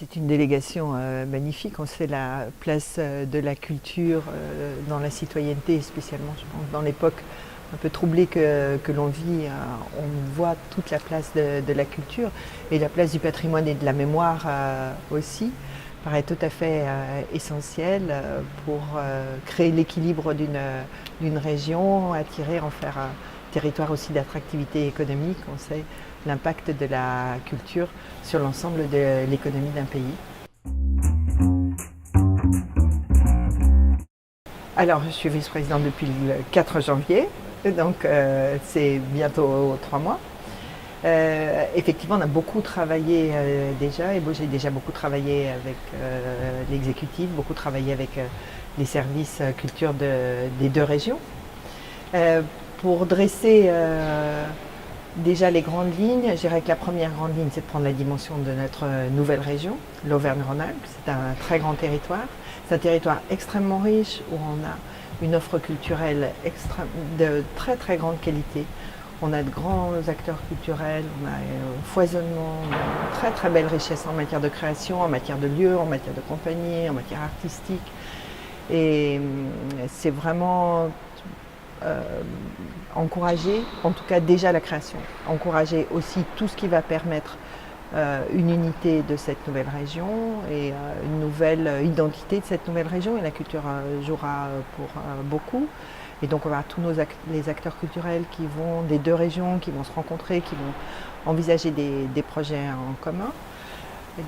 C'est une délégation magnifique. On se fait la place de la culture dans la citoyenneté, spécialement je pense, dans l'époque un peu troublée que l'on vit. On voit toute la place de la culture et la place du patrimoine et de la mémoire aussi paraît tout à fait essentielle pour créer l'équilibre d'une région, attirer, en faire un territoire aussi d'attractivité économique. On sait l'impact de la culture sur l'ensemble de l'économie d'un pays. Alors, je suis vice-présidente depuis le 4 janvier, donc c'est bientôt 3 mois. Effectivement, on a beaucoup travaillé déjà, et j'ai déjà beaucoup travaillé avec l'exécutif, beaucoup travaillé avec les services culture des deux régions. Pour dresser déjà les grandes lignes, je dirais que la première grande ligne, c'est de prendre la dimension de notre nouvelle région, l'Auvergne-Rhône-Alpes. C'est un très grand territoire. C'est un territoire extrêmement riche où on a une offre culturelle de très très grande qualité. On a de grands acteurs culturels, on a un foisonnement, on a une très très belle richesse en matière de création, en matière de lieux, en matière de compagnie, en matière artistique. Et c'est vraiment encourager, en tout cas déjà la création, encourager aussi tout ce qui va permettre une unité de cette nouvelle région et une nouvelle identité de cette nouvelle région, et la culture jouera pour beaucoup. Et donc on va avoir tous les acteurs culturels qui vont des deux régions, qui vont se rencontrer, qui vont envisager des projets en commun.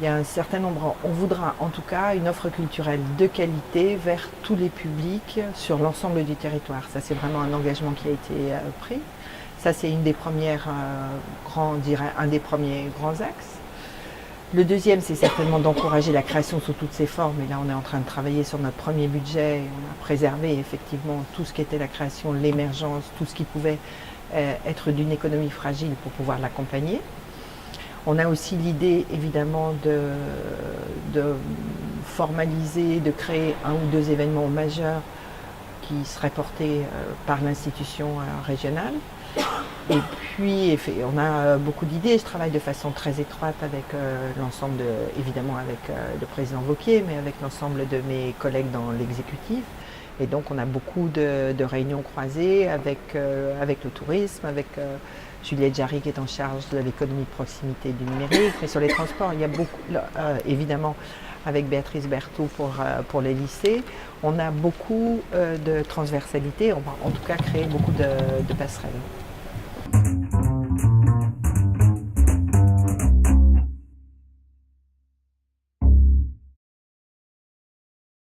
Il y a un certain nombre, on voudra en tout cas une offre culturelle de qualité vers tous les publics sur l'ensemble du territoire. Ça, c'est vraiment un engagement qui a été pris. Ça, c'est une des premières un des premiers grands axes. Le deuxième, c'est certainement d'encourager la création sous toutes ses formes. Et là, on est en train de travailler sur notre premier budget. On a préservé effectivement tout ce qui était la création, l'émergence, tout ce qui pouvait être d'une économie fragile pour pouvoir l'accompagner. On a aussi l'idée évidemment de formaliser, de créer un ou deux événements majeurs qui seraient portés par l'institution régionale. Et puis on a beaucoup d'idées. Je travaille de façon très étroite avec l'ensemble, évidemment avec le président Wauquiez, mais avec l'ensemble de mes collègues dans l'exécutif. Et donc on a beaucoup de réunions croisées avec le tourisme, avec Juliette Jarry qui est en charge de l'économie de proximité du numérique, mais sur les transports, il y a beaucoup, évidemment avec Béatrice Berthoud pour les lycées, on a beaucoup de transversalité, on va en tout cas créer beaucoup de passerelles.